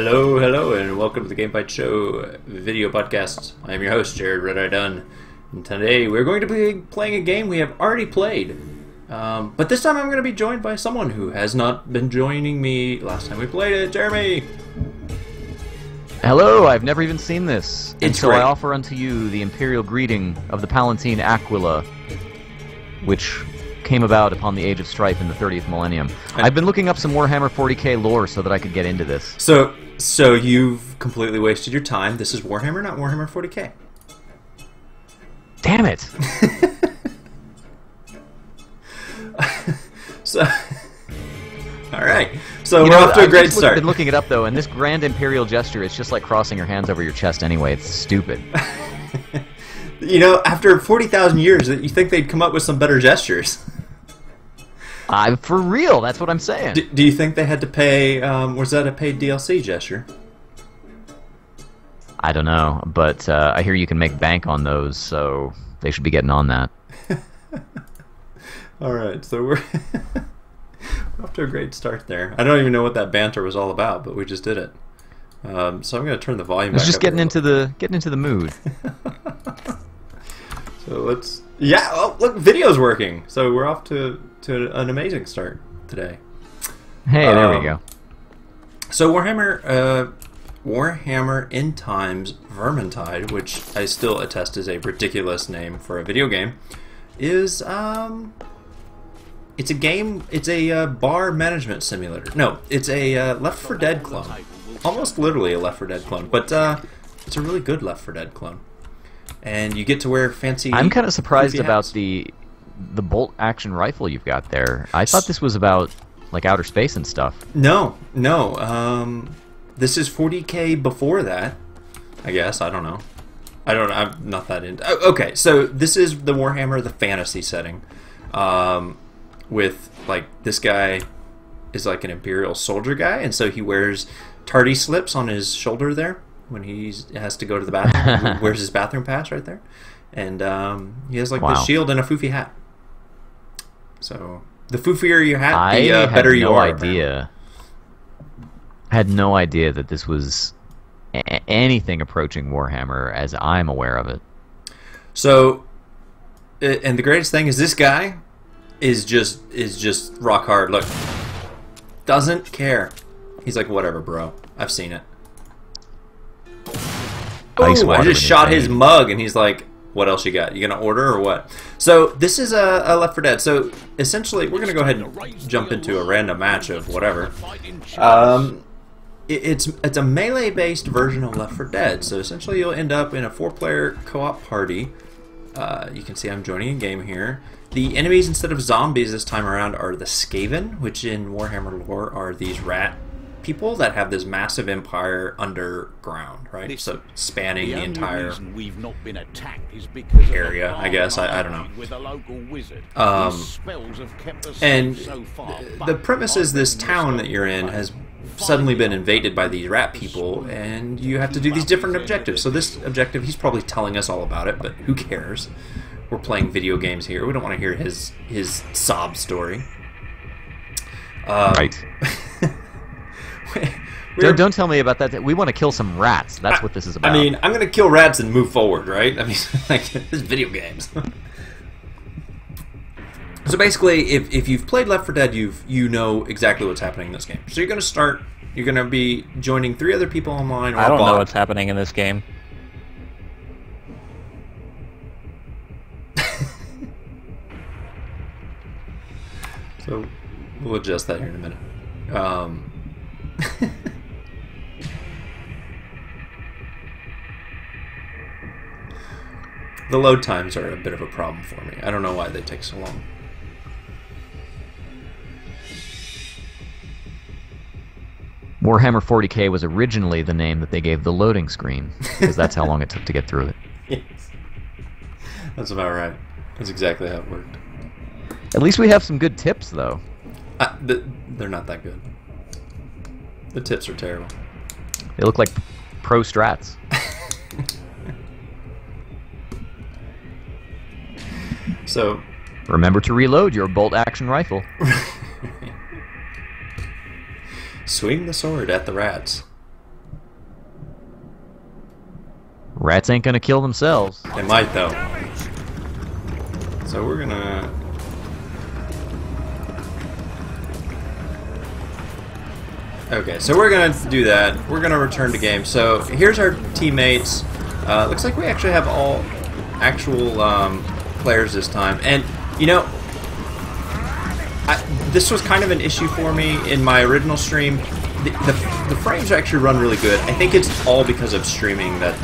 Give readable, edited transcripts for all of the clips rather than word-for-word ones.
Hello, and welcome to the GameBytes Show video podcast. I am your host, Jared Red Eye Dunn, and today we're going to be playing a game we have already played. But this time I'm going to be joined by someone who has not been joining me last time we played it, Jeremy. Hello, I've never even seen this. It's and so great. I offer unto you the imperial greeting of the Palatine Aquila, which came about upon the Age of Strife in the 30th millennium. I've been looking up some Warhammer 40k lore so that I could get into this. So you've completely wasted your time. This is Warhammer, not Warhammer 40k. Damn it! So, all right. So You we're know, off to a I've great just start. been looking it up though, and this grand imperial gesture, it's just like crossing your hands over your chest anyway. It's stupid. You know, after 40,000 years, you think they'd come up with some better gestures. For real, that's what I'm saying. Do you think they had to pay? Was that a paid DLC gesture? I don't know, but I hear you can make bank on those, so they should be getting on that. All right, so we're off to a great start there. I don't even know what that banter was all about, but we just did it. So I'm going to turn the volume. I was back just up getting into the mood. So let's. Yeah. Oh, look, video's working. So we're off to an amazing start today. Hey, there we go. So Warhammer End Times Vermintide, which I still attest is a ridiculous name for a video game, is it's a game. It's a bar management simulator. No, it's a Left 4 Dead clone. Almost literally a Left 4 Dead clone, but it's a really good Left 4 Dead clone. And you get to wear fancy. I'm kind of surprised goofy about hats. the bolt action rifle you've got there. I thought this was about like outer space and stuff. No. This is 40k before that, I guess. I don't know. I'm not that into. Okay, so this is the Warhammer, the fantasy setting, with like this guy is like an Imperial soldier guy, and so he wears tardy slips on his shoulder there when he has to go to the bathroom. He wears his bathroom pass right there, and he has like this shield and a foofy hat. So the foofier your hat, the better you are. I had no idea that this was anything approaching Warhammer as I'm aware of it. So, and the greatest thing is this guy is just rock hard. Look, doesn't care. He's like, whatever, bro. I've seen it. Oh, I just shot his mug, and he's like, what else you got? You gonna order or what? So this is a Left 4 Dead. So essentially, we're gonna go ahead and jump into a random match of whatever. It's a melee-based version of Left 4 Dead. So essentially, you'll end up in a 4-player co-op party. You can see I'm joining a game here. The enemies, instead of zombies this time around, are the Skaven, which in Warhammer lore are these rat people that have this massive empire underground, right? So spanning the entire area, I guess. I don't know. And the premise is this town that you're in has suddenly been invaded by these rat people, and you have to do these different objectives. So this objective, he's probably telling us all about it, but who cares? We're playing video games here. We don't want to hear his sob story. Right. Don't tell me about that. We want to kill some rats. That's what this is about. I mean, I'm going to kill rats and move forward, right? I mean, like, this is video games. So basically, if you've played Left 4 Dead, you know exactly what's happening in this game. So you're going to start. You're going to be joining 3 other people online. Or I don't know what's happening in this game. So we'll adjust that here in a minute. The load times are a bit of a problem for me. I don't know why they take so long. Warhammer 40k was originally the name that they gave the loading screen, because that's how long it took to get through it. Yes. That's about right. That's exactly how it worked. At least we have some good tips, though. They're not that good. The tips are terrible. They look like pro strats. So, remember to reload your bolt-action rifle. Swing the sword at the rats. Rats ain't gonna kill themselves. They might, though. So we're gonna... Okay, so we're gonna do that. We're gonna return to game. So here's our teammates. Looks like we actually have all actual players this time. And, you know, this was kind of an issue for me in my original stream. The frames actually run really good. I think it's all because of streaming that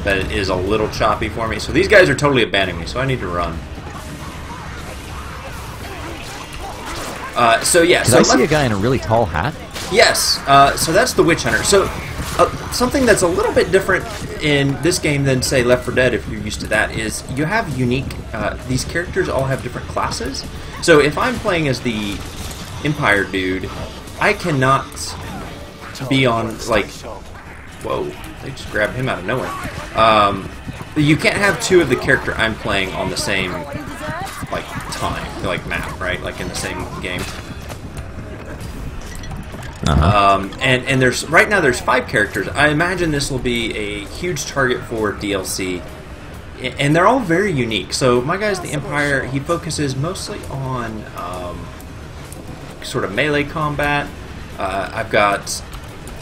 that it is a little choppy for me. So these guys are totally abandoning me, so I need to run. So yeah. Did I see a guy in a really tall hat? Yes. So that's the Witch Hunter. So something that's a little bit different in this game than, say, Left 4 Dead, if you're used to that, is you have unique... these characters all have different classes. So if I'm playing as the Empire dude, I cannot be on, like... Whoa, they just grabbed him out of nowhere. You can't have two of the character I'm playing on the same, like, time, like, map, right? Like, in the same game. And there's right now there's 5 characters. I imagine this will be a huge target for DLC, and they're all very unique. So my guy's the Empire. He focuses mostly on sort of melee combat. I've got,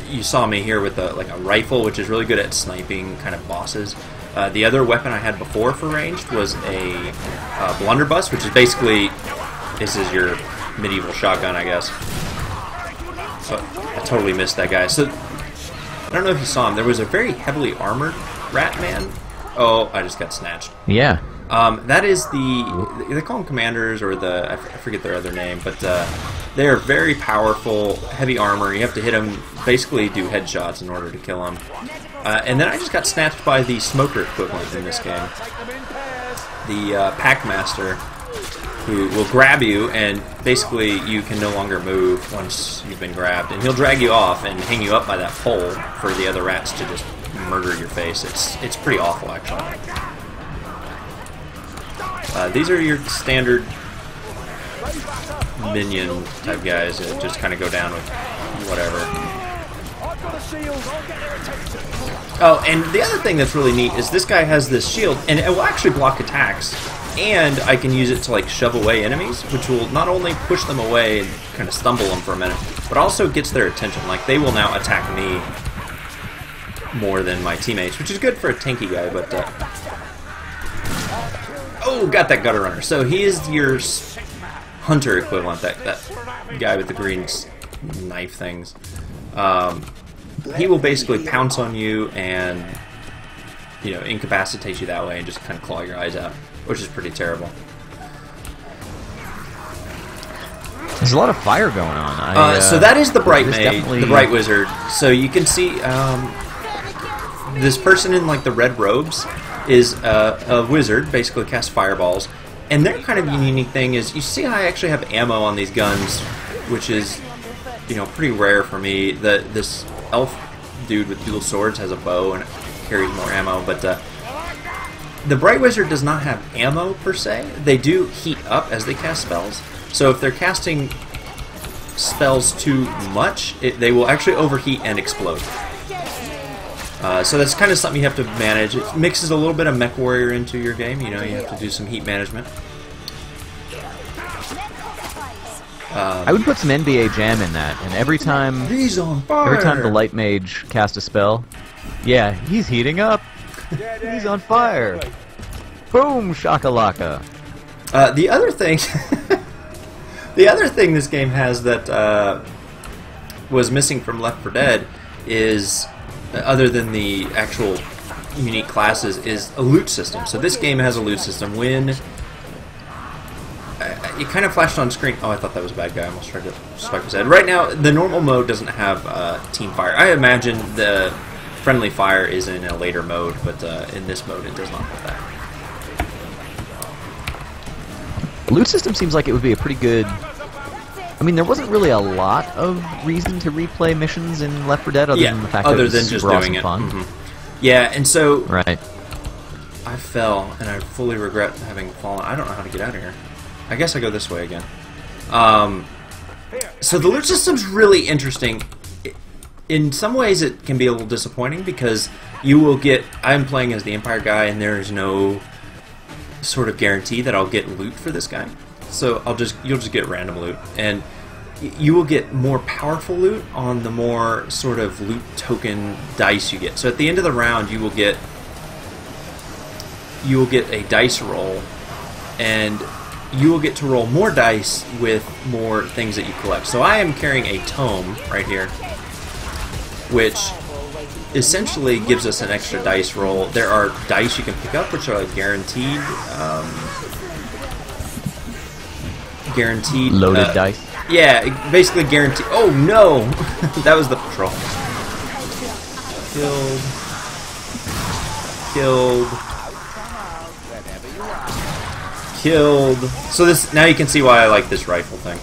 you saw me here with like a rifle, which is really good at sniping kind of bosses. The other weapon I had before for ranged was a blunderbuss, which is basically, this is your medieval shotgun, I guess. So I totally missed that guy. So I don't know if you saw him. There was a very heavily armored rat man. Oh, I just got snatched. Yeah. That is the, they call them commanders, or the, I forget their other name, but they are very powerful, heavy armor. You have to hit them, basically do headshots in order to kill them. And then I just got snatched by the smoker equivalent in this game. The Packmaster, who will grab you, and basically you can no longer move once you've been grabbed. And he'll drag you off and hang you up by that pole for the other rats to just murder your face. It's pretty awful, actually. These are your standard minion type guys that just kind of go down with whatever. Oh, and the other thing that's really neat is this guy has this shield, and it will actually block attacks. And I can use it to, like, shove away enemies, which will not only push them away and kind of stumble them for a minute, but also gets their attention. Like, they will now attack me more than my teammates, which is good for a tanky guy, but... Oh, got that gutter runner. So he is your hunter equivalent, that guy with the green knife things. He will basically pounce on you and, you know, incapacitate you that way and just kind of claw your eyes out, which is pretty terrible. There's a lot of fire going on. So that is the Bright Mage, definitely... the Bright Wizard. So you can see this person in, like, the red robes is a wizard, basically casts fireballs. And their kind of unique thing is, you see how I actually have ammo on these guns, which is, you know, pretty rare for me. This elf dude with dual swords has a bow and carries more ammo, but the Bright Wizard does not have ammo per se. They do heat up as they cast spells. So if they're casting spells too much, they will actually overheat and explode. So that's kind of something you have to manage. It mixes a little bit of Mech Warrior into your game. You know, you have to do some heat management. I would put some NBA Jam in that, and every time he's on fire. Every time the Light Mage cast a spell, yeah, he's heating up. He's on fire. Boom, shakalaka. The other thing, the other thing this game has that was missing from Left 4 Dead is, other than the actual unique classes, is a loot system. So this game has a loot system. When it kind of flashed on screen. Oh, I thought that was a bad guy. I almost tried to strike his head. Right now, the normal mode doesn't have team fire. I imagine the friendly fire is in a later mode, but in this mode it does not have that. Loot system seems like it would be a pretty good... I mean, there wasn't really a lot of reason to replay missions in Left 4 Dead other than the fact that it was super awesome fun. Mm-hmm. Yeah, and so... Right. I fell, and I fully regret having fallen. I don't know how to get out of here. I guess I go this way again. So the loot system's really interesting. In some ways it can be a little disappointing because you will get. I'm playing as the Empire guy, and there is no sort of guarantee that I'll get loot for this guy. So you'll just get random loot, and you will get more powerful loot on the more sort of loot token dice you get. So at the end of the round, you will get a dice roll, and you will get to roll more dice with more things that you collect. So I am carrying a tome right here, which essentially gives us an extra dice roll. There are dice you can pick up, which are guaranteed. Guaranteed loaded dice. Yeah, basically guaranteed. Oh no, that was the patrol. Killed. So this, now you can see why I like this rifle thing.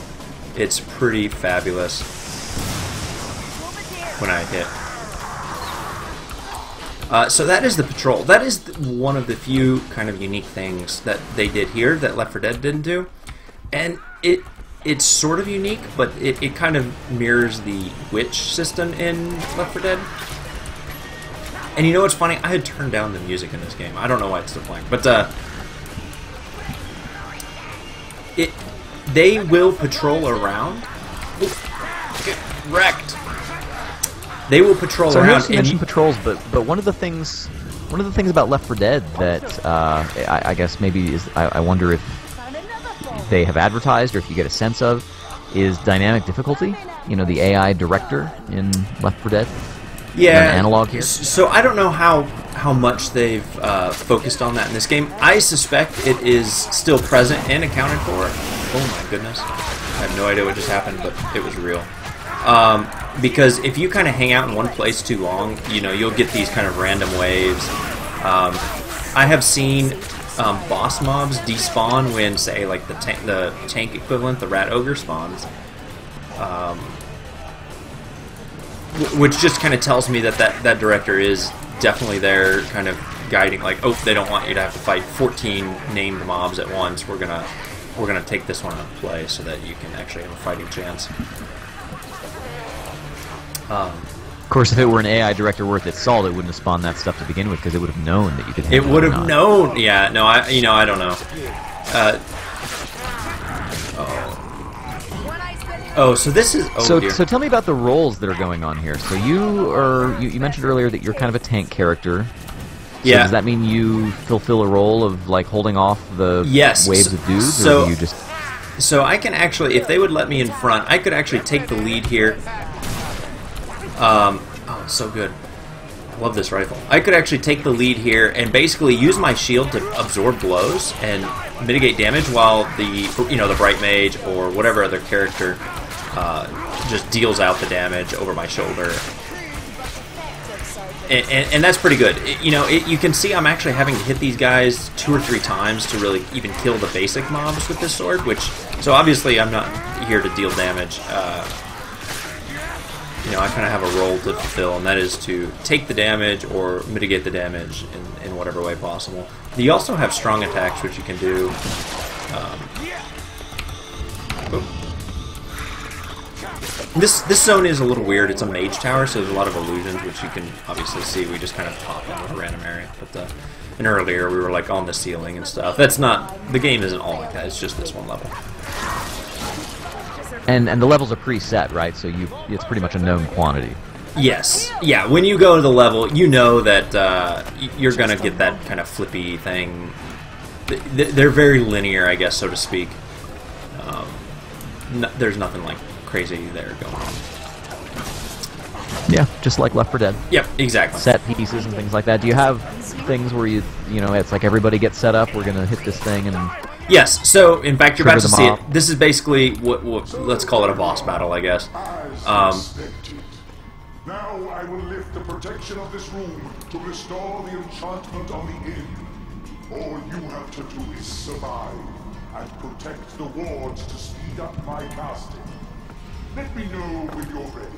It's pretty fabulous when I hit. So that is the patrol. That is one of the few kind of unique things that they did here that Left 4 Dead didn't do. And it's sort of unique, but it kind of mirrors the witch system in Left 4 Dead. And you know what's funny? I had turned down the music in this game. I don't know why it's still playing. But they will patrol around. Ooh, get wrecked. They will patrol around. So you mentioned patrols, but one of the things about Left 4 Dead that I guess maybe is I wonder if they have advertised or if you get a sense of is dynamic difficulty. You know, the AI director in Left 4 Dead. Yeah. Analog here. So I don't know how much they've focused on that in this game. I suspect it is still present and accounted for. Oh my goodness. I have no idea what just happened, but it was real. Because if you kind of hang out in one place too long, you know, you'll get these kind of random waves. I have seen boss mobs despawn when, say, like the tank equivalent, the rat ogre spawns. Which just kind of tells me that director is definitely there, kind of guiding, like, oh, they don't want you to have to fight 14 named mobs at once. We're gonna take this one out of play so that you can actually have a fighting chance. Of course, if it were an AI director worth its salt, it wouldn't have spawned that stuff to begin with, because it would have known that you could handle it. It would have known. Yeah. No. I don't know. Oh, so this is. Oh, dear. So tell me about the roles that are going on here. So you mentioned earlier that you're kind of a tank character. So yeah. Does that mean you fulfill a role of like holding off the waves of dudes, or do you just? So I can actually, if they would let me in front, I could actually take the lead here. Oh, so good. I love this rifle. I could actually take the lead here and basically use my shield to absorb blows and mitigate damage while the Bright Mage or whatever other character just deals out the damage over my shoulder. And that's pretty good. You can see I'm actually having to hit these guys 2 or 3 times to really even kill the basic mobs with this sword, so obviously I'm not here to deal damage. I kind of have a role to fulfill, and that is to take the damage or mitigate the damage in whatever way possible. You also have strong attacks, which you can do. This zone is a little weird. It's a mage tower, so there's a lot of illusions, which you can obviously see. We just kind of pop into a random area. But and earlier we were like on the ceiling and stuff. That's not, the game isn't all like that. It's just this one level. And the levels are preset, right? So it's pretty much a known quantity. Yes. Yeah, when you go to the level, you know that you're going to get that kind of flippy thing. They're very linear, I guess, so to speak. There's nothing like crazy there going on. Yeah, just like Left 4 Dead. Yep, exactly. Set pieces and things like that. Do you have things where it's like everybody gets set up, we're going to hit this thing and... Yes, so in fact you're about to see it. This is basically what let's call it a boss battle, I guess. Now I will lift the protection of this room to restore the enchantment on the inn. All you have to do is survive and protect the wards to speed up my casting. Let me know when you're ready.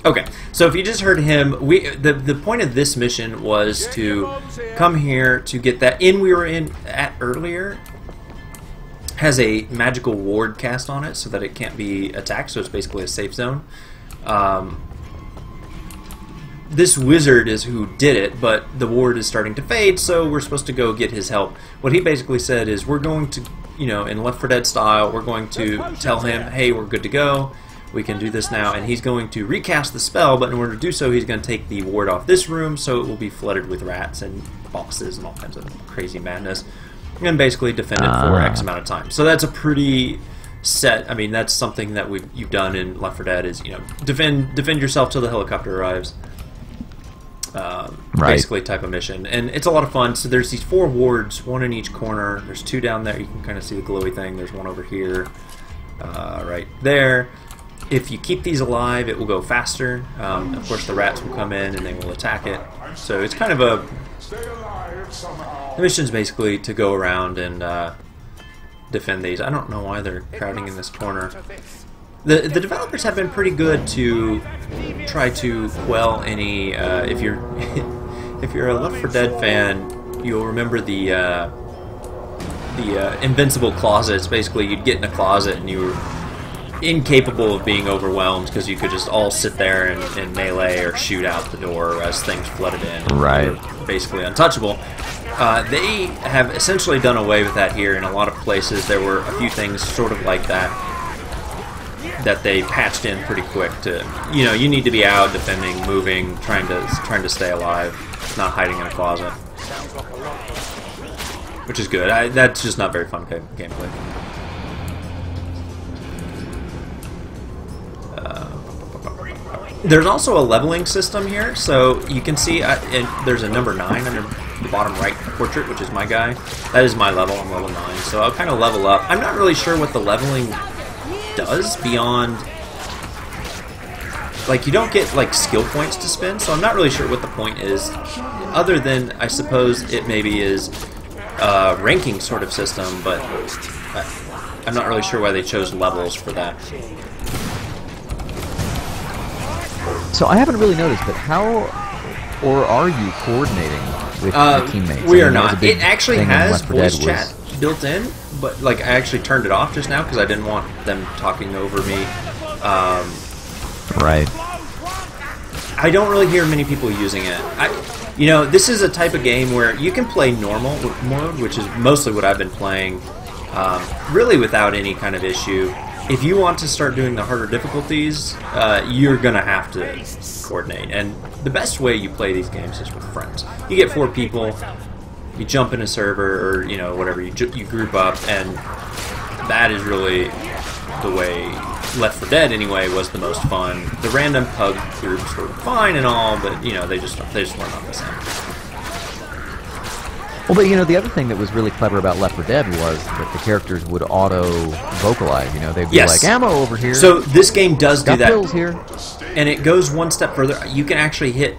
Okay, so if you just heard him, the point of this mission was to come here to get that inn we were at earlier. Has a magical ward cast on it so that it can't be attacked, so it's basically a safe zone. this wizard is who did it, but the ward is starting to fade, so we're supposed to go get his help. What he basically said is, we're going to, you know, in Left 4 Dead style, we're going to tell him, hey, we're good to go, we can do this now, and he's going to recast the spell, but in order to do so, he's going to take the ward off this room, so it will be flooded with rats and bosses and all kinds of crazy madness, and basically defend it for X amount of time. So that's a pretty set, I mean, that's something that you've done in Left 4 Dead, is, you know, defend yourself till the helicopter arrives. Basically type of mission, and it's a lot of fun. So there's these 4 wards, 1 in each corner. There's 2 down there. You can kind of see the glowy thing. There's 1 over here, right there. If you keep these alive, it will go faster. Of course, the rats will come in and they will attack it. So it's kind of the mission's basically to go around and defend these. I don't know why they're crowding in this corner. The developers have been pretty good to try to quell any. If you're if you're a Left 4 Dead fan, you'll remember the invincible closets. Basically, you'd get in a closet and you were incapable of being overwhelmed because you could just all sit there and melee or shoot out the door as things flooded in. Right. You're basically untouchable. They have essentially done away with that here in a lot of places. There were a few things sort of like that they patched in pretty quick to, you know, you need to be out defending, moving, trying to stay alive, not hiding in a closet, which is good. That's just not very fun gameplay. There's also a leveling system here, so you can see there's a number 9 under the bottom right portrait, which is my guy. That is my level. I'm level 9, so I'll kind of level up. I'm not really sure what the leveling does beyond, like, you don't get like skill points to spend, so I'm not really sure what the point is, other than I suppose it maybe is a ranking sort of system, but I'm not really sure why they chose levels for that. So I haven't really noticed, but how or are you coordinating with your teammates? We are not. It actually has voice chat built in, but like I actually turned it off just now because I didn't want them talking over me. Right. I don't really hear many people using it. You know, this is a type of game where you can play normal mode, which is mostly what I've been playing, really without any kind of issue. If you want to start doing the harder difficulties, you're gonna have to coordinate. And the best way you play these games is with friends. You get 4 people, you jump in a server, or you know whatever, you group up, and that is really the way Left 4 Dead anyway was the most fun. The random pug groups were fine and all, but you know they just weren't on the same. Well, but you know, the other thing that was really clever about Left 4 Dead was that the characters would auto-vocalize. You know, they'd be like, "Ammo over here." So this game does do that. Pills here. And it goes one step further. You can actually hit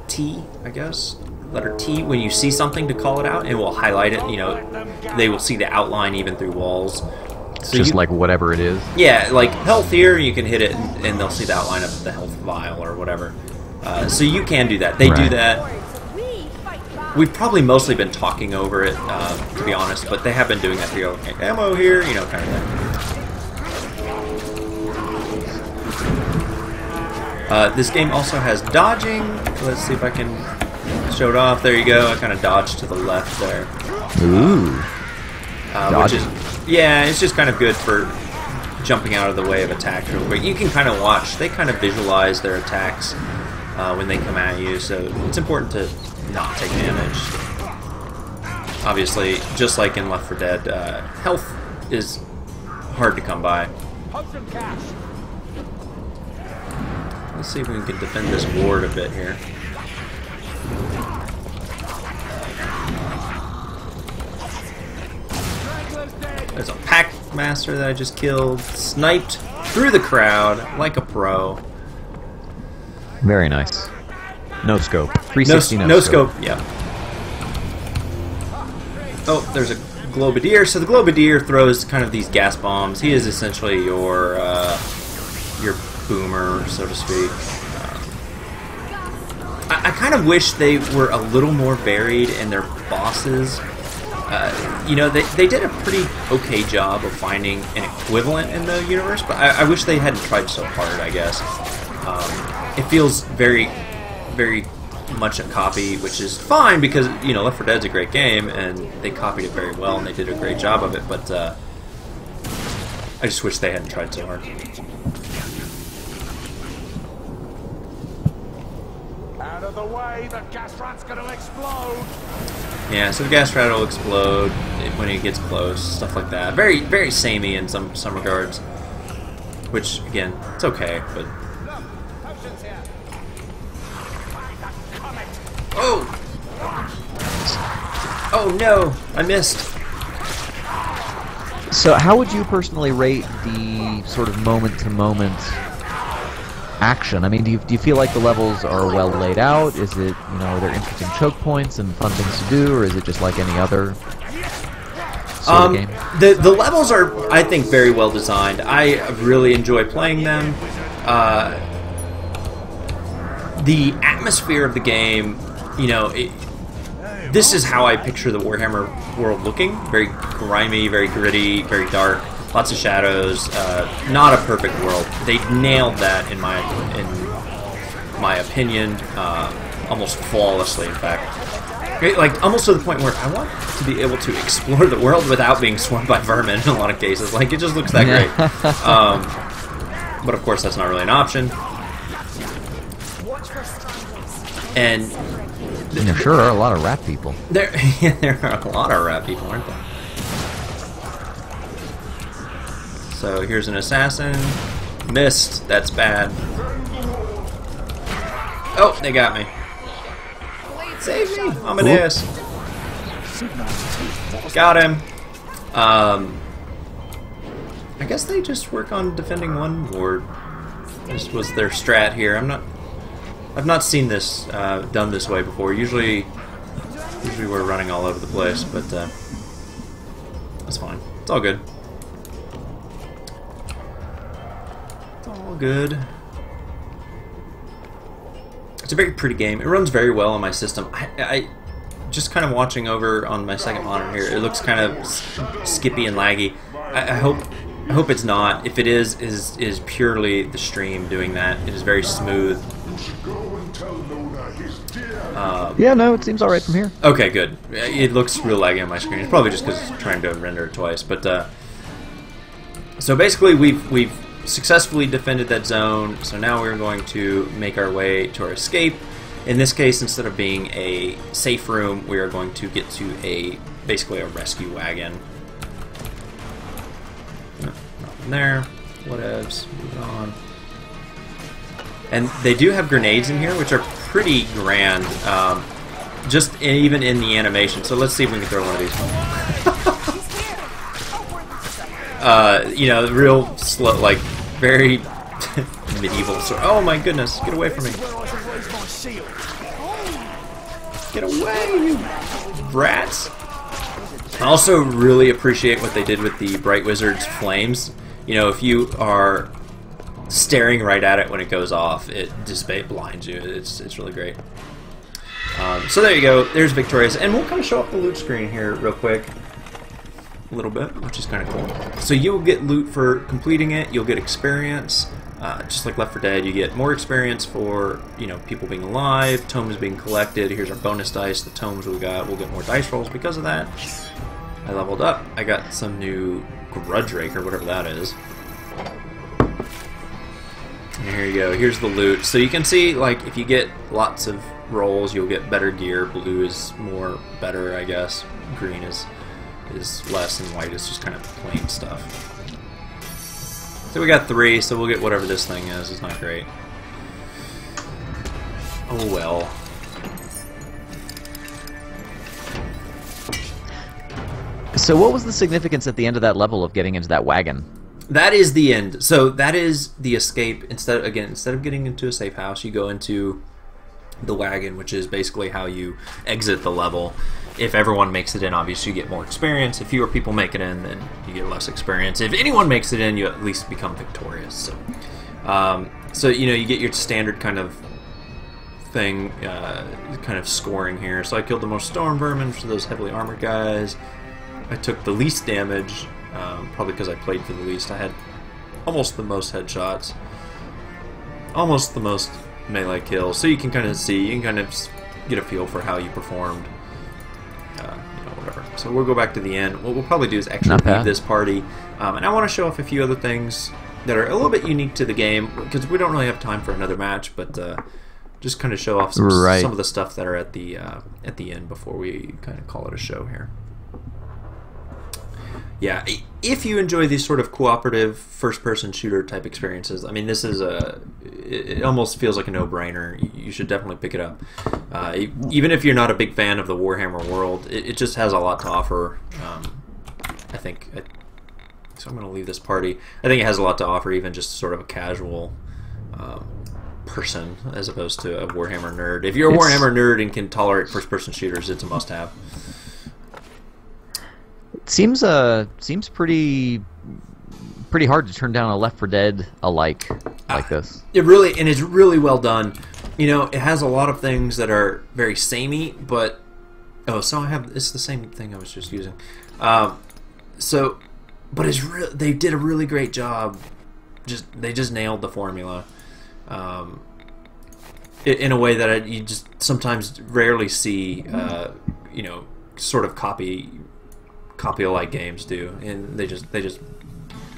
T, I guess, letter T, when you see something to call it out, and it will highlight it. You know, they will see the outline even through walls. So just like whatever it is. Yeah, like health here, you can hit it, and they'll see the outline of the health vial or whatever. So you can do that. They do that. We've probably mostly been talking over it, to be honest, but they have been doing that here. Okay, ammo here, you know, kind of thing. This game also has dodging. Let's see if I can show it off. There you go. I kind of dodged to the left there. Ooh. Which is, yeah, it's just kind of good for jumping out of the way of attacks real quick. You can kind of watch. They kind of visualize their attacks when they come at you, so it's important to not take damage. Obviously, just like in Left 4 Dead, health is hard to come by. Let's see if we can defend this ward a bit here. There's a pack master that I just killed, sniped through the crowd like a pro. Very nice. No scope. 360 no scope. Yeah. Oh, there's a Globadier. So the Globadier throws kind of these gas bombs. He is essentially your boomer, so to speak. I kind of wish they were a little more varied in their bosses. You know, they did a pretty okay job of finding an equivalent in the universe, but I wish they hadn't tried so hard, I guess. It feels very very much a copy, which is fine because, you know, Left 4 Dead's a great game and they copied it very well and they did a great job of it, but I just wish they hadn't tried so hard. Out of the way, the gas rat's gonna explode! Yeah, so the gas rat will explode when it gets close, stuff like that. Very, very samey in some regards. Which, again, it's okay, but... Oh! Oh no! I missed! So how would you personally rate the sort of moment-to-moment action? I mean, do you feel like the levels are well laid out? Is it, you know, are there interesting choke points and fun things to do, or is it just like any other sort of game? The levels are, I think, very well designed. I really enjoy playing them. The atmosphere of the game, you know, this is how I picture the Warhammer world looking. Very grimy, very gritty, very dark. Lots of shadows. Not a perfect world. They nailed that in my opinion, almost flawlessly. In fact, like almost to the point where I want to be able to explore the world without being swarmed by vermin in a lot of cases. Like it just looks that great. But of course, that's not really an option. And there sure are a lot of rat people. There are a lot of rat people, aren't there? So here's an assassin. Missed. That's bad. Oh, they got me. Save me, Amadeus. Got him. I guess they just work on defending one ward. This was their strat here. I've not seen this done this way before. Usually we're running all over the place, but that's fine. It's all good. It's all good. It's a very pretty game. It runs very well on my system. I just kind of watching over on my second monitor here. It looks kind of skippy and laggy. I hope it's not. If it is purely the stream doing that. It is very smooth. Yeah, no, it seems alright from here. Okay, good. It looks real laggy on my screen. It's probably just because it's trying to render it twice. But so basically, we've successfully defended that zone. So now we're going to make our way to our escape. In this case, instead of being a safe room, we are going to get to basically a rescue wagon. Nothing there. Whatevs. Moving on. And they do have grenades in here, which are pretty grand, just even in the animation. So let's see if we can throw one of these. You know, real slow, like very medieval. So, oh my goodness, get away from me! Get away, you rats! I also really appreciate what they did with the Bright Wizard's flames. You know, if you are staring right at it when it goes off, it just blinds you. It's really great. So there you go. There's Victorious, and we'll kind of show up the loot screen here real quick, a little bit, which is kind of cool. So you'll get loot for completing it. You'll get experience, just like Left 4 Dead. You get more experience for people being alive, tomes being collected. Here's our bonus dice. The tomes we got. We'll get more dice rolls because of that. I leveled up. I got some new Grudge Rake or whatever that is. And here you go. Here's the loot. So you can see, like, if you get lots of rolls, you'll get better gear. Blue is more better, I guess. Green is less, and white is just kind of plain stuff. So we got 3, so we'll get whatever this thing is. It's not great. Oh well. So what was the significance at the end of that level of getting into that wagon? That is the end. So that is the escape. Instead of getting into a safe house, you go into the wagon, which is basically how you exit the level. If everyone makes it in, obviously you get more experience. If fewer people make it in, then you get less experience. If anyone makes it in, you at least become victorious. So you get your standard kind of thing, kind of scoring here. So I killed the most storm vermin for those heavily armored guys. I took the least damage, probably because I played for the least. I had almost the most headshots, almost the most melee kills, so you can kind of see, you can kind of get a feel for how you performed. Whatever. So we'll go back to the end. What we'll probably do is actually leave this party, and I want to show off a few other things that are a little bit unique to the game, because we don't really have time for another match, but just kind of show off some of the stuff that are at the end before we kind of call it a show here. Yeah, if you enjoy these sort of cooperative first-person shooter type experiences, I mean, this is it almost feels like a no-brainer. You should definitely pick it up. Even if you're not a big fan of the Warhammer world, it just has a lot to offer. I think. So I'm going to leave this party. I think it has a lot to offer, even just sort of a casual person, as opposed to a Warhammer nerd. If you're a Warhammer nerd and can tolerate first-person shooters, it's a must-have. Seems pretty hard to turn down a Left 4 Dead alike like this. It's really well done. You know, it has a lot of things that are very samey, but it's the same thing I was just using. But they did a really great job. They just nailed the formula in a way that you just sometimes rarely see. Sort of copy-alike games do, and they just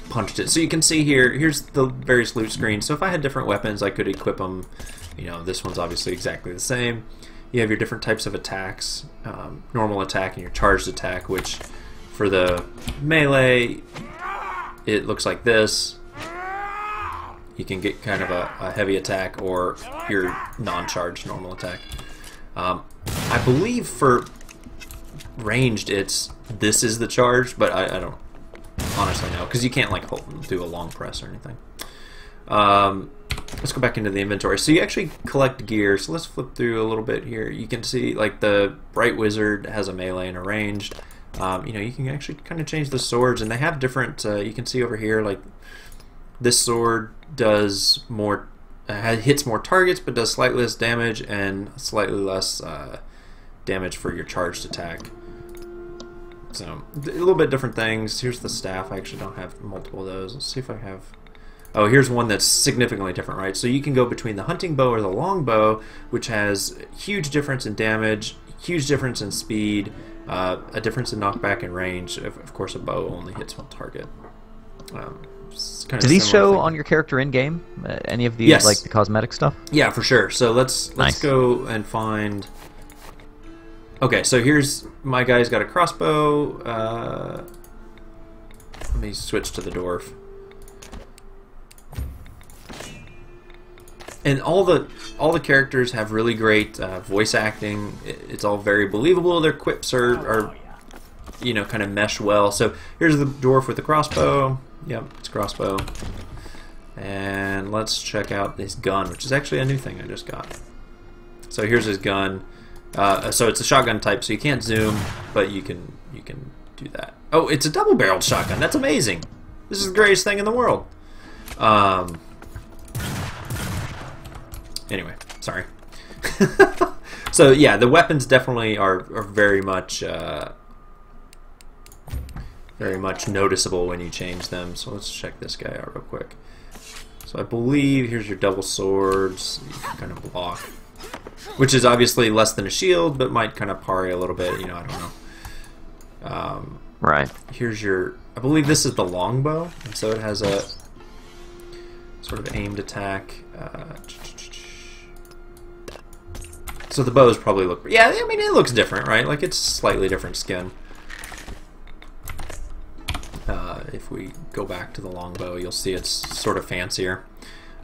punched it. So you can see here's the various loot screens. So if I had different weapons, I could equip them. You know, this one's obviously exactly the same. You have your different types of attacks, normal attack and your charged attack, which for the melee, it looks like this. You can get kind of a heavy attack or your non-charged normal attack. I believe for ranged, this is the charge, but I don't honestly know, because you can't like do a long press or anything. Let's go back into the inventory. So you actually collect gear. So let's flip through a little bit here. You can see like the Bright Wizard has a melee and a ranged. You can actually kind of change the swords, and they have different. You can see over here, like this sword does more, hits more targets, but does slightly less damage and slightly less damage for your charged attack. So a little bit different things. Here's the staff. I actually don't have multiple of those. Let's see if I have. Oh, here's one that's significantly different, right? So you can go between the hunting bow or the long bow, which has huge difference in damage, huge difference in speed, a difference in knockback and range. Of course, a bow only hits one target. Do these show on your character in game? Any of these, yes, like the cosmetic stuff? Yeah, for sure. So let's go and find. Okay, so here's my guy's got a crossbow. Let me switch to the dwarf. And all the characters have really great voice acting. It's all very believable. Their quips are kind of mesh well. So here's the dwarf with the crossbow. Yep, it's a crossbow. And let's check out his gun, which is actually a new thing I just got. So here's his gun. So it's a shotgun type, so you can't zoom, but you can do that. Oh, it's a double-barreled shotgun. That's amazing. This is the greatest thing in the world. Anyway, sorry. So yeah, the weapons definitely are very much noticeable when you change them. So let's check this guy out real quick. So I believe here's your double swords. You can kind of block, which is obviously less than a shield, but might kind of parry a little bit. I don't know. Right. Here's your. I believe this is the longbow, and so it has a sort of aimed attack. So the bows probably look. Yeah, I mean it looks different, right? Like it's slightly different skin. If we go back to the longbow, you'll see it's sort of fancier.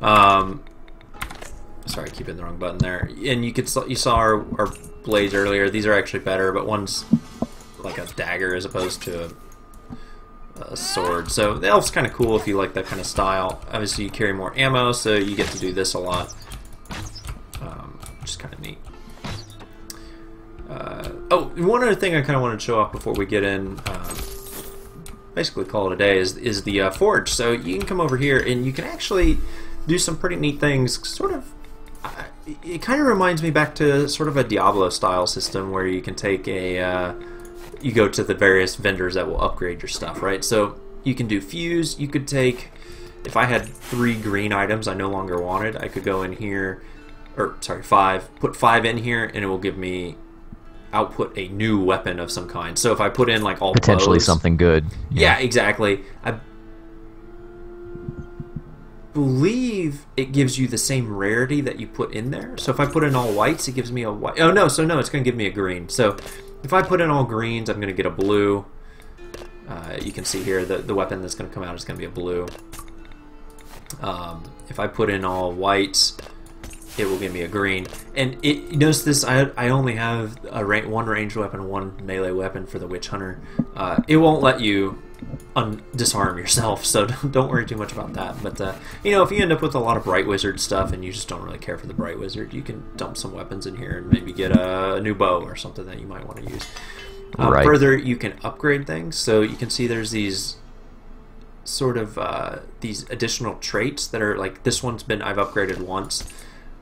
Sorry, I keep hitting the wrong button there. And you saw our blades earlier. These are actually better, but one's like a dagger as opposed to a sword. So the elf's kind of cool if you like that kind of style. Obviously, you carry more ammo, so you get to do this a lot, which is kind of neat. Oh, one other thing I kind of wanted to show off before we get in. Basically call it a day, is the forge. So you can come over here and you can actually do some pretty neat things. Sort of, it kind of reminds me back to sort of a Diablo style system where you can take you go to the various vendors that will upgrade your stuff, right? So you can do fuse. You could take, if I had 3 green items I no longer wanted, I could go in here or sorry, 5. Put 5 in here, and it will give me output a new weapon of some kind. So if I put in like all potentially bows, something good. yeah, exactly. I believe it gives you the same rarity that you put in there. So if I put in all whites, it gives me a white. Oh no, so no, it's going to give me a green. So if I put in all greens, I'm going to get a blue. You can see here the weapon that's going to come out is going to be a blue. If I put in all whites, it will give me a green. And it, notice this, I only have one ranged weapon, one melee weapon for the Witch Hunter. It won't let you disarm yourself, so don't worry too much about that. But you know, if you end up with a lot of Bright Wizard stuff and you just don't really care for the Bright Wizard, you can dump some weapons in here and maybe get a new bow or something that you might want to use. Right. Further, you can upgrade things, so you can see there's these sort of these additional traits that are like, this one's been, I've upgraded once.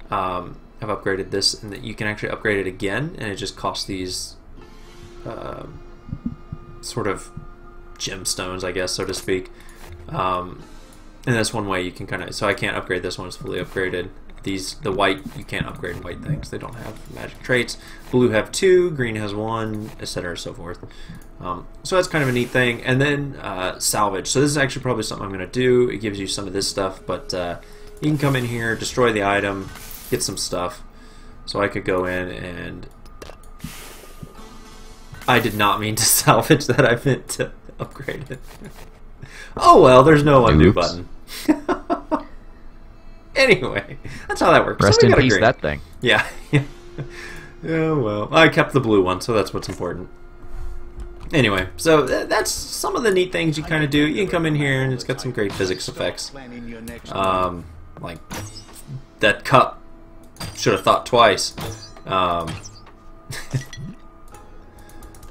I've upgraded this, and that you can actually upgrade it again, and it just costs these sort of gemstones, I guess, so to speak. And that's one way you can kind of, so I can't upgrade this one, it's fully upgraded. The white, you can't upgrade white things, they don't have magic traits. Blue have 2, green has 1, etc. and so forth. So that's kind of a neat thing. And then salvage. So this is actually probably something I'm going to do. It gives you some of this stuff, but you can come in here, destroy the item, get some stuff. So I could go in and... I did not mean to salvage that, I meant to upgrade it. Oh well, there's no undo button. Anyway, that's how that works. Rest in peace, that thing. Yeah. Oh well, I kept the blue one, so that's what's important. Anyway, so that's some of the neat things you kind of do. You can come in here and it's got some great physics effects. Like that cup, should have thought twice.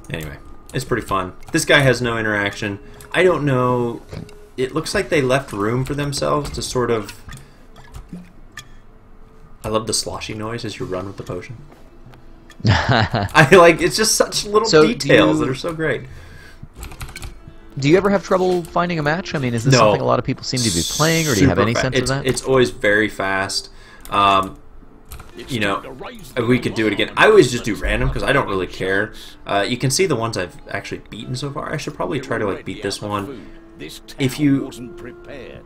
Anyway, it's pretty fun. This guy has no interaction. I don't know. It looks like they left room for themselves to sort of... I love the sloshy noise as you run with the potion. I like, it's just such little details that are so great. Do you ever have trouble finding a match? I mean, is this something a lot of people seem to be playing, or do you have any sense of that? It's always very fast. You know, we could do it again. I always just do random because I don't really care. You can see the ones I've actually beaten so far. I should probably try to like beat this one. If you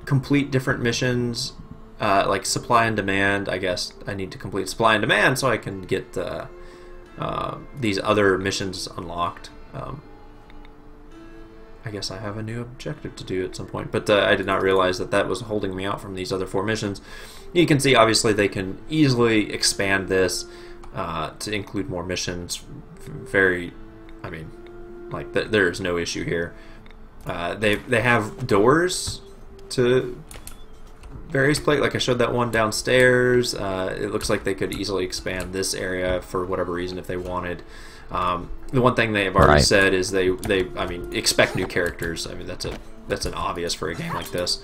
complete different missions, like supply and demand, I guess I need to complete supply and demand so I can get these other missions unlocked. I guess I have a new objective to do at some point, but I did not realize that that was holding me out from these other 4 missions. You can see, obviously, they can easily expand this to include more missions. Very, I mean, like, there's no issue here. They have doors to various places. Like I showed that one downstairs. It looks like they could easily expand this area for whatever reason if they wanted. The one thing they've already said is they I mean, expect new characters. I mean, that's an obvious for a game like this.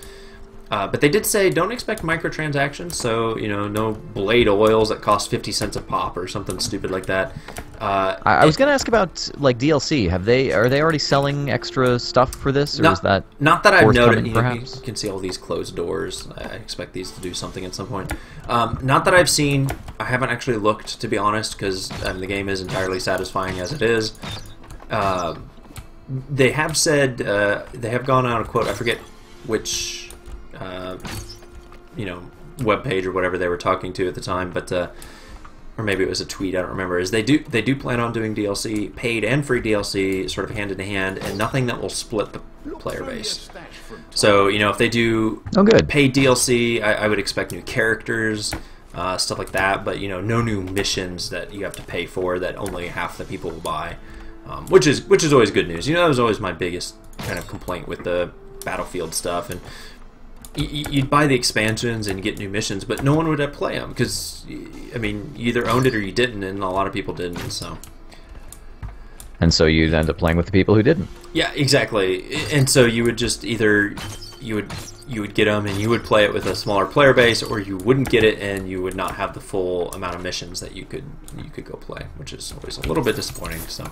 But they did say don't expect microtransactions, so you know, no blade oils that cost 50 cents a pop or something stupid like that. I was going to ask about like DLC. Are they already selling extra stuff for this, or is that not that I've noted? You can see all these closed doors. I expect these to do something at some point. Not that I've seen. I haven't actually looked, to be honest, because the game is entirely satisfying as it is. They have said they have gone on a quote. I forget which. You know, web page or whatever they were talking to at the time, but or maybe it was a tweet, I don't remember. Is they do plan on doing DLC, paid and free DLC, sort of hand in hand, and nothing that will split the player base. So you know, if they do paid DLC, I would expect new characters, stuff like that, but you know, no new missions that you have to pay for that only half the people will buy, which is always good news. You know, that was always my biggest kind of complaint with the Battlefield stuff, and you'd buy the expansions and get new missions, but no one would play them because, I mean, you either owned it or you didn't, and a lot of people didn't. So you'd end up playing with the people who didn't. Yeah, exactly. And so you would just either you would get them and you would play it with a smaller player base, or you wouldn't get it and you would not have the full amount of missions that you could go play, which is always a little bit disappointing. So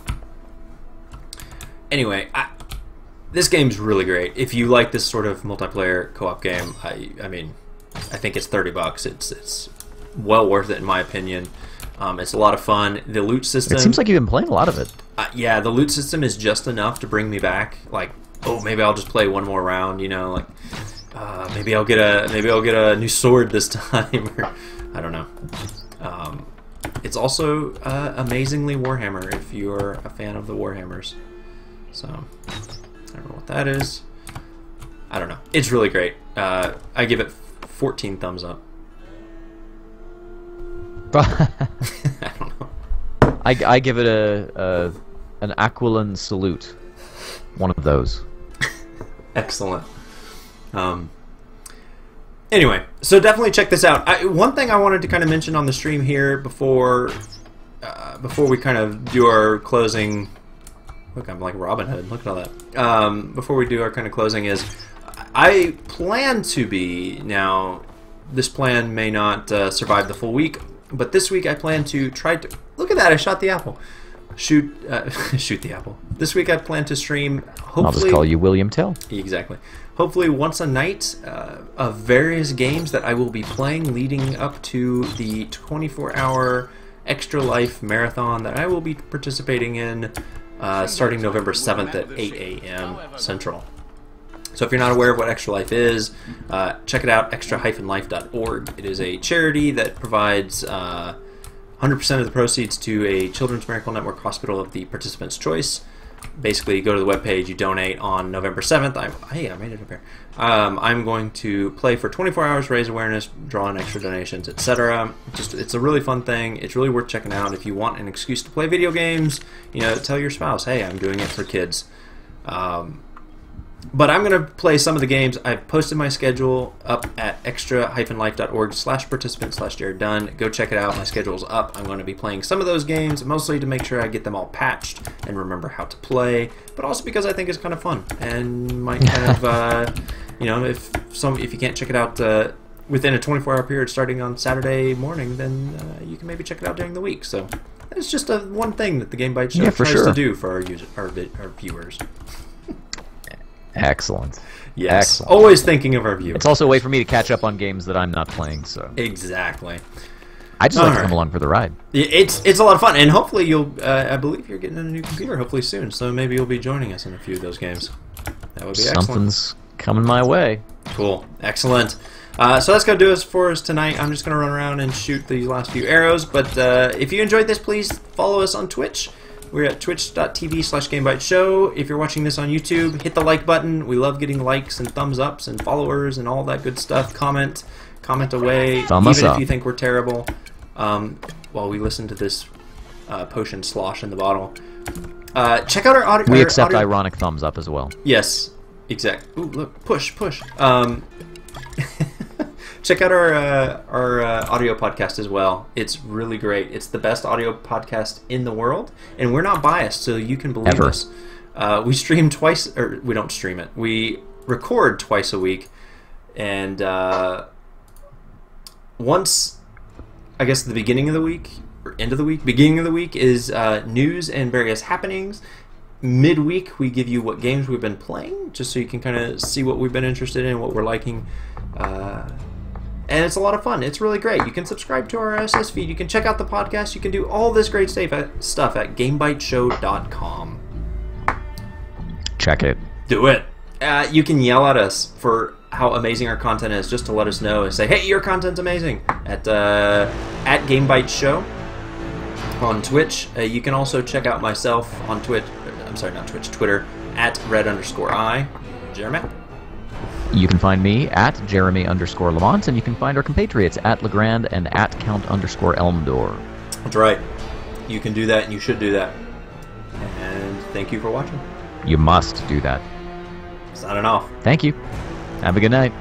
anyway, this game's really great. If you like this sort of multiplayer co-op game, I mean, I think it's $30. It's well worth it in my opinion. It's a lot of fun. The loot system. It seems like you've been playing a lot of it. Yeah, the loot system is just enough to bring me back. Like, oh, maybe I'll just play one more round. You know, like maybe I'll get a new sword this time. Or, I don't know. It's also amazingly Warhammer if you're a fan of the Warhammers. So I don't know what that is. I don't know. It's really great. I give it 14 thumbs up. I don't know. I give it an Aquilan salute. One of those. Excellent. Anyway, so definitely check this out. One thing I wanted to kind of mention on the stream here before we kind of do our closing. Look, I'm like Robin Hood. Look at all that. Before we do our kind of closing is, I plan to be, now this plan may not survive the full week, but this week I plan to try to, look at that, I shot the apple. Shoot the apple. This week I plan to stream, hopefully... I'll just call you William Tell. Exactly. Hopefully once a night of various games that I will be playing leading up to the 24-hour Extra Life Marathon that I will be participating in starting November 7th at 8 a.m. Central. So if you're not aware of what Extra Life is, check it out, extra-life.org. It is a charity that provides 100% of the proceeds to a Children's Miracle Network hospital of the participant's choice. Basically, you go to the webpage, you donate on November 7th. Hey, I made it up here. I'm going to play for 24 hours, raise awareness, draw in extra donations, etc. It's a really fun thing. It's really worth checking out. If you want an excuse to play video games, you know, tell your spouse, hey, I'm doing it for kids. But I'm going to play some of the games. I've posted my schedule up at extra-life.org/participant/Jared Dunn. Go check it out. My schedule's up. I'm going to be playing some of those games, mostly to make sure I get them all patched and remember how to play, but also because I think it's kind of fun and might kind of, you know, if you can't check it out within a 24-hour period starting on Saturday morning, then you can maybe check it out during the week. So it's just one thing that the Game Bytes Show tries to do for our viewers. Excellent. Yes. Excellent. Always thinking of our viewers. It's also a way for me to catch up on games that I'm not playing. So exactly. I just like to come along for the ride. It's a lot of fun, and hopefully you'll. I believe you're getting a new computer hopefully soon, so maybe you'll be joining us in a few of those games. That would be excellent. Something's coming my way. Cool. Excellent. So that's going to do it for us tonight. I'm just going to run around and shoot these last few arrows, but if you enjoyed this, please follow us on Twitch. We're at twitch.tv/GameByteShow. If you're watching this on YouTube, hit the like button. We love getting likes and thumbs ups and followers and all that good stuff. Comment away, even if you think we're terrible. While we listen to this potion slosh in the bottle. Check out our audio. We accept ironic thumbs up as well. Yes, exact. Ooh, look, push. Check out our audio podcast as well. It's really great. It's the best audio podcast in the world, and we're not biased, so you can believe us. We stream twice, or we don't stream it. We record twice a week, and once, I guess, the beginning of the week or end of the week. Beginning of the week is news and various happenings. Midweek, we give you what games we've been playing, just so you can kind of see what we've been interested in, what we're liking. And it's a lot of fun. It's really great. You can subscribe to our RSS feed. You can check out the podcast. You can do all this great stuff at GameByteShow.com. Check it. Do it. You can yell at us for how amazing our content is, just to let us know and say, hey, your content's amazing, at GameByteShow on Twitch. You can also check out myself on Twitter, at red_I. Jeremy? You can find me at Jeremy_Lamont, and you can find our compatriots at Legrand and at Count_Elmdor. That's right. You can do that, and you should do that. And thank you for watching. You must do that. Signing off. Thank you. Have a good night.